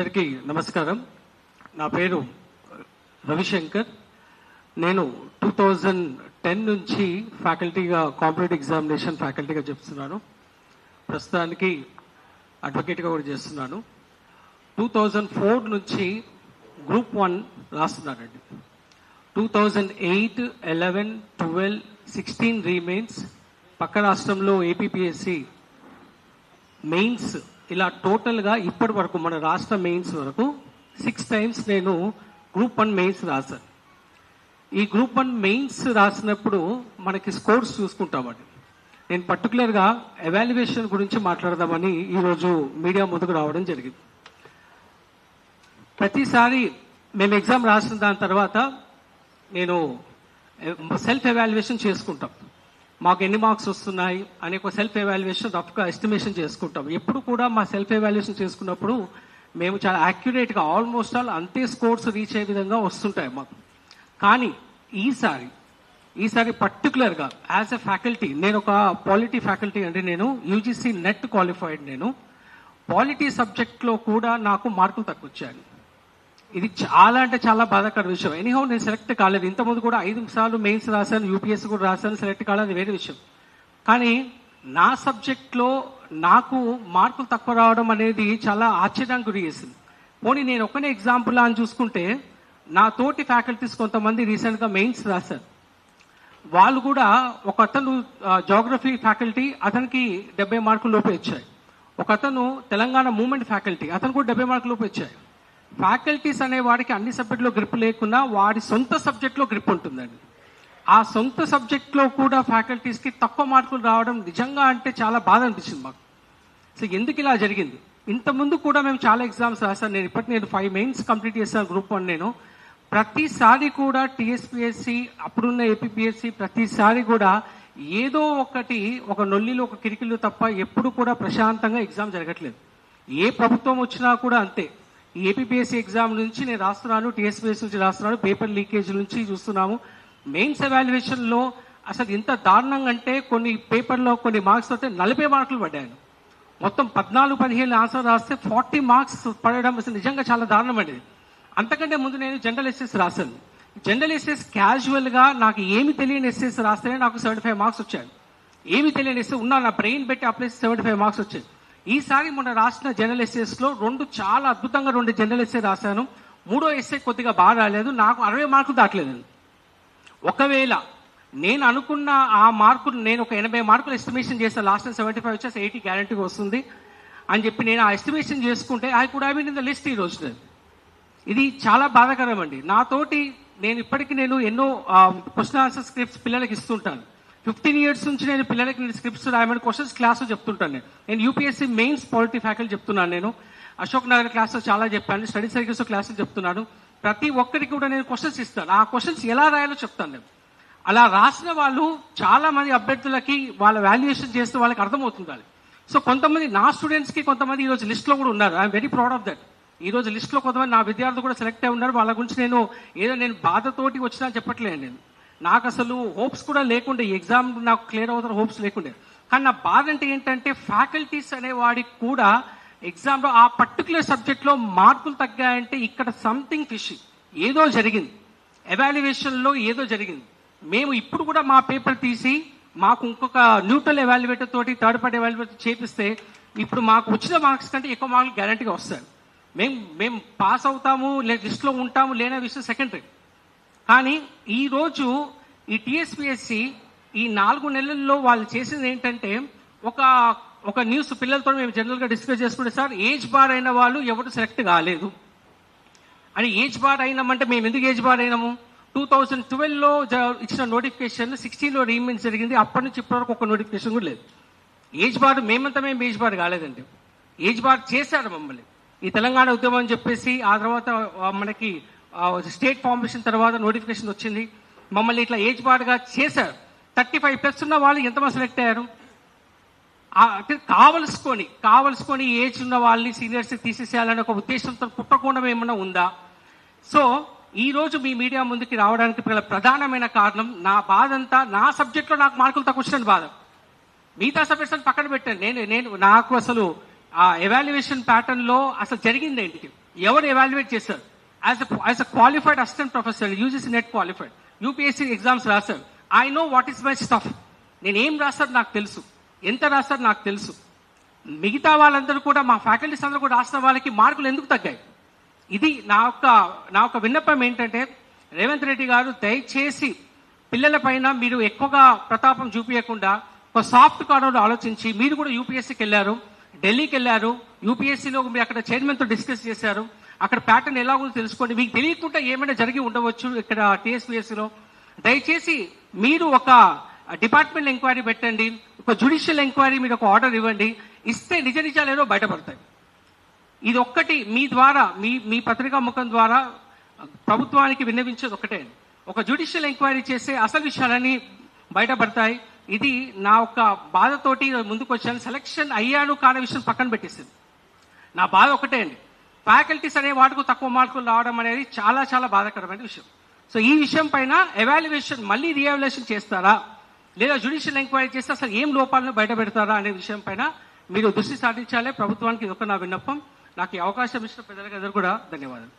అందరికీ నమస్కారం. నా పేరు రవిశంకర్. నేను 2010 నుంచి ఫ్యాకల్టీగా కాంపిటేటివ్ ఎగ్జామినేషన్ ఫ్యాకల్టీగా చెప్తున్నాను. ప్రస్తుతానికి అడ్వకేట్గా కూడా చేస్తున్నాను. 2004 నుంచి గ్రూప్ 1 రాస్తున్నానండి. 2008, 11, 12, 16 రీమెయిన్స్, పక్క రాష్ట్రంలో ఏపీపీఎస్సి మెయిన్స్, ఇలా టోటల్గా ఇప్పటి వరకు మన రాష్ట్ర మెయిన్స్ వరకు 6 టైమ్స్ నేను గ్రూప్ 1 మెయిన్స్ రాశాను. ఈ గ్రూప్ 1 మెయిన్స్ రాసినప్పుడు మనకి స్కోర్స్ చూసుకుంటామండి. నేను పర్టికులర్గా ఎవాల్యుయేషన్ గురించి మాట్లాడదామని ఈరోజు మీడియా ముందుకు రావడం జరిగింది. ప్రతిసారి మేము ఎగ్జామ్ రాసిన దాని తర్వాత నేను సెల్ఫ్ ఎవాల్యుయేషన్ చేసుకుంటాం. మాకు ఎన్ని మార్క్స్ వస్తున్నాయి అనే ఒక సెల్ఫ్ ఎవాల్యుయేషన్ రఫ్గా ఎస్టిమేషన్ చేసుకుంటాం. ఎప్పుడు కూడా మా సెల్ఫ్ ఎవాల్యుయేషన్ చేసుకున్నప్పుడు మేము చాలా యాక్యురేట్గా ఆల్మోస్ట్ ఆల్ అంతే స్కోర్స్ రీచ్ అయ్యే విధంగా వస్తుంటాయి మాకు. కానీ ఈసారి పర్టికులర్గా యాజ్ ఎ ఫ్యాకల్టీ, నేను ఒక పాలిటీ ఫ్యాకల్టీ అండి. నేను యూజీసీ నెట్ క్వాలిఫైడ్. నేను పాలిటీ సబ్జెక్ట్లో కూడా నాకు మార్కులు తక్కువ వచ్చాయి. ఇది చాలా అంటే చాలా బాధాకర విషయం. ఎనీహౌ నేను సెలెక్ట్ కాలేదు. ఇంతకుముందు కూడా 5 సార్లు మెయిన్స్ రాశాను, యూపీఎస్సీ కూడా రాశాను, సెలెక్ట్ కాలేదు, వేరే విషయం. కానీ నా సబ్జెక్ట్లో నాకు మార్కులు తక్కువ రావడం అనేది చాలా ఆశ్చర్యానికి గురి చేసింది. పోనీ నేను ఒక్కనే ఎగ్జాంపుల్ అని చూసుకుంటే, నా తోటి ఫ్యాకల్టీస్ కొంతమంది రీసెంట్గా మెయిన్స్ రాశారు. వాళ్ళు కూడా, ఒక అతను జాగ్రఫీ ఫ్యాకల్టీ, అతనికి 70 మార్కుల లోపే వచ్చాయి. ఒక అతను తెలంగాణ మూవ్మెంట్ ఫ్యాకల్టీ, అతను కూడా 70 మార్కుల లోపే వచ్చాయి. ఫ్యాకల్టీస్ అనే వాడికి అన్ని సబ్జెక్టులో గ్రిప్ లేకున్నా వాడి సొంత సబ్జెక్ట్లో గ్రిప్ ఉంటుందండి. ఆ సొంత సబ్జెక్ట్లో కూడా ఫ్యాకల్టీస్కి తక్కువ మార్కులు రావడం నిజంగా అంటే చాలా బాధ అనిపించింది మాకు. సో ఎందుకు ఇలా జరిగింది? ఇంతకుముందు కూడా మేము చాలా ఎగ్జామ్స్ రాశాను. నేను 5 మెయిన్స్ కంప్లీట్ చేశాను గ్రూప్ 1. నేను ప్రతిసారి కూడా టీఎస్పీఎస్సి, అప్పుడున్న ఏపీపీఎస్సి, ప్రతిసారి కూడా ఏదో ఒకటి, ఒక నొల్లిలో ఒక కిరికిలు తప్ప ఎప్పుడు కూడా ప్రశాంతంగా ఎగ్జామ్ జరగట్లేదు. ఏ ప్రభుత్వం వచ్చినా కూడా అంతే. ఈ ఏపీపీఎస్సీ ఎగ్జామ్ నుంచి నేను రాస్తున్నాను, టీఎస్పీఎస్సీ నుంచి రాస్తున్నాను, పేపర్ లీకేజ్ నుంచి చూస్తున్నాము. మెయిన్స్ ఎవాల్యుయేషన్లో అసలు ఇంత దారుణంగా అంటే, కొన్ని పేపర్లో కొన్ని మార్క్స్ వస్తే 40 మార్కులు పడ్డాను. మొత్తం 14-15 ఆన్సర్ రాస్తే 40 మార్క్స్ పడడం అసలు నిజంగా చాలా దారుణం అండి. అంతకంటే ముందు నేను జనరల్ ఎస్ఎస్ రాశాను. జనరల్ ఎస్ఎస్ క్యాజువల్గా నాకు ఏమి తెలియని ఎస్ఎస్ రాస్తేనే నాకు 75 మార్క్స్ వచ్చాయి. ఏమి తెలియని ఎస్ఎస్ ఉన్నా నా బ్రెయిన్ పెట్టి అప్లై 75 మార్క్స్ వచ్చాయి. ఈసారి మొన్న రాసిన జనరల్ ఎస్ఏస్లో 2 చాలా అద్భుతంగా 2 జనరల్ ఎస్ఏ రాశాను. 3వ ఎస్ఏ కొద్దిగా బాగా రాలేదు, నాకు 60 మార్కులు దాటలేదు. ఒకవేళ నేను అనుకున్న ఆ మార్కులు, నేను ఒక 80 మార్కులు ఎస్టిమేషన్ చేస్తాను, లాస్ట్ 75 వచ్చేసి 80 గ్యారంటీగా వస్తుంది అని చెప్పి నేను ఆ ఎస్టిమేషన్ చేసుకుంటే I could have been in the list ఈ రోజు. ఇది చాలా బాధాకరం అండి. నాతోటి నేను ఎన్నో క్వశ్చన్ ఆన్సర్ స్క్రిప్ట్స్ పిల్లలకి ఇస్తుంటాను. 15 years నుంచి నేను పిల్లలకి స్క్రిప్ట్స్ రాయమని క్వశ్చన్స్ క్లాసు చెప్తుంటాను. నేను యూపీఎస్సీ మెయిన్స్ పాలిటీ ఫ్యాకల్టీ చెప్తున్నాను. నేను అశోక్ నగర్ క్లాస్లో చాలా చెప్పాను, స్టడీ సర్కిల్స్ క్లాసులు చెప్తున్నాను. ప్రతి ఒక్కరికి కూడా నేను క్వశ్చన్స్ ఇస్తాను. ఆ క్వశ్చన్స్ ఎలా రాయాలో చెప్తాను నేను. అలా రాసిన వాళ్ళు చాలా మంది అభ్యర్థులకి వాళ్ళ వాల్యుయేషన్ చేస్తే వాళ్ళకి అర్థమవుతుంది. సో కొంతమంది నా స్టూడెంట్స్కి కొంతమంది ఈరోజు లిస్ట్లో కూడా ఉన్నారు. I'm very proud of that. ఈరోజు లిస్ట్లో కొంతమంది నా విద్యార్థులు కూడా సెలెక్ట్ అయి ఉన్నారు. వాళ్ళ గురించి నేను బాధతోటి వచ్చినా చెప్పట్లేదు. నేను నాకు అసలు హోప్స్ కూడా లేకుండే, ఈ ఎగ్జామ్ నాకు క్లియర్ అవుతారు హోప్స్ లేకుండే. కానీ నా బాధ అంటే ఏంటంటే, ఫ్యాకల్టీస్ అనే వాడికి కూడా ఎగ్జామ్లో ఆ పర్టికులర్ సబ్జెక్ట్లో మార్కులు తగ్గాయంటే ఇక్కడ సంథింగ్ ఫిష్, ఏదో జరిగింది, ఎవాల్యుయేషన్లో ఏదో జరిగింది. మేము ఇప్పుడు కూడా మా పేపర్ తీసి మాకు ఇంకొక న్యూట్రల్ ఎవాల్యుయేటర్ తోటి, థర్డ్ పార్టీ ఎవాల్యుయేటర్ చేపిస్తే ఇప్పుడు మాకు వచ్చిన మార్క్స్ కంటే ఎక్కువ మార్కులు గ్యారంటీగా వస్తాయి. మేము పాస్ అవుతాము, లిస్ట్లో ఉంటాము లేనే విషయం సెకండరీ. కానీ ఈరోజు ఈ టీఎస్పీఎస్సీ ఈ 4 నెలల్లో వాళ్ళు చేసింది ఏంటంటే, ఒక న్యూస్ పిల్లలతో మేము జనరల్గా డిస్కస్ చేసుకుంటే, సార్ ఏజ్ బార్ అయిన వాళ్ళు ఎవరు సెలెక్ట్ కాలేదు అని. ఏజ్ బార్ అయినామంటే మేము ఎందుకు ఏజ్ బార్ అయినాము? 2012లో ఇచ్చిన నోటిఫికేషన్, 16లో రీమెయిన్స్ జరిగింది. అప్పటి నుంచి ఇప్పటివరకు ఒక నోటిఫికేషన్ కూడా లేదు. ఏజ్ బార్ మేము ఏజ్ బార్ కాలేదండి. ఏజ్ బార్ చేశారు మమ్మల్ని. ఈ తెలంగాణ ఉద్యమం అని చెప్పేసి, ఆ తర్వాత మనకి స్టేట్ ఫార్మేషన్ తర్వాత నోటిఫికేషన్ వచ్చింది, మమ్మల్ని ఇట్లా ఏజ్ బార్గా చేశారు. 35+ ఉన్న వాళ్ళు ఎంతమంది సెలెక్ట్ అయ్యారు? కావలసుకొని ఏజ్ ఉన్న వాళ్ళని సీనియర్స్ తీసేసేయాలనే ఒక ఉద్దేశంతో పుట్టకుండా ఏమన్నా ఉందా? సో ఈరోజు మీ మీడియా ముందుకి రావడానికి ప్రధానమైన కారణం, నా బాధ అంతా నా సబ్జెక్ట్లో నాకు మార్కులు తక్కువ వచ్చిన బాధ. మిగతా సబ్జెక్ట్స్ అని పక్కన పెట్టాను. నాకు అసలు ఆ ఎవాల్యుయేషన్ ప్యాటర్న్లో అసలు జరిగింది ఏంటి, ఎవరు ఎవాల్యుయేట్ చేశారు? As a qualified assistant professor, UGC net qualified, UPSC exams రాశారు. I know what is my stuff. నేను ఏం రాస్తాను నాకు తెలుసు, ఎంత రాస్తారో నాకు తెలుసు. మిగతా వాళ్ళందరూ కూడా, మా ఫ్యాకల్టీస్ అందరూ కూడా రాసిన వాళ్ళకి మార్కులు ఎందుకు తగ్గాయి? ఇది నా యొక్క విన్నపం ఏంటంటే, రేవంత్ రెడ్డి గారు దయచేసి పిల్లల పైన మీరు ఎక్కువగా ప్రతాపం చూపించకుండా ఒక సాఫ్ట్ కార్నర్లో ఆలోచించి, మీరు కూడా యూపీఎస్సీకి వెళ్ళారు, ఢిల్లీకి వెళ్ళారు, యూపీఎస్సీలో మీరు అక్కడ చైర్మన్తో డిస్కస్ చేశారు, అక్కడ ప్యాటర్న్ ఎలా ఉందో తెలుసుకోండి. మీకు తెలియకుండా ఏమైనా జరిగి ఉండవచ్చు ఇక్కడ టీఎస్పీఎస్సీలో. దయచేసి మీరు ఒక డిపార్ట్మెంట్ ఎంక్వైరీ పెట్టండి, ఒక జ్యుడిషియల్ ఎంక్వైరీ మీరు ఒక ఆర్డర్ ఇవ్వండి. ఇస్తే నిజ నిజాలు ఏదో బయటపడతాయి. ఇది ఒక్కటి మీ ద్వారా, మీ పత్రికా ముఖం ద్వారా ప్రభుత్వానికి విన్నవించేది ఒకటే, ఒక జ్యుడిషియల్ ఎంక్వైరీ చేస్తే అసలు విషయాలన్నీ బయటపడతాయి. ఇది నా ఒక బాధతోటి ముందుకు వచ్చాను. సెలక్షన్ అయ్యాను కాని విషయం పక్కన పెట్టేసింది. నా బాధ ఒకటే అండి, ఫ్యాకల్టీస్ అనే వాటికి తక్కువ మార్కులు రావడం అనేది చాలా చాలా బాధాకరమైన విషయం. సో ఈ విషయం పైన ఎవాల్యుయేషన్ మళ్ళీ రీఎవాల్యుయేషన్ చేస్తారా, లేదా జ్యుడిషియల్ ఎంక్వైరీ చేస్తే అసలు ఏం లోపాలను బయట పెడతారా అనే విషయం పైన మీరు దృష్టి సాధించాలి. ప్రభుత్వానికి ఇది ఒక నా విన్నపం. నాకు ఈ అవకాశం ఇచ్చిన పెద్దలకు అందరూ కూడా ధన్యవాదాలు.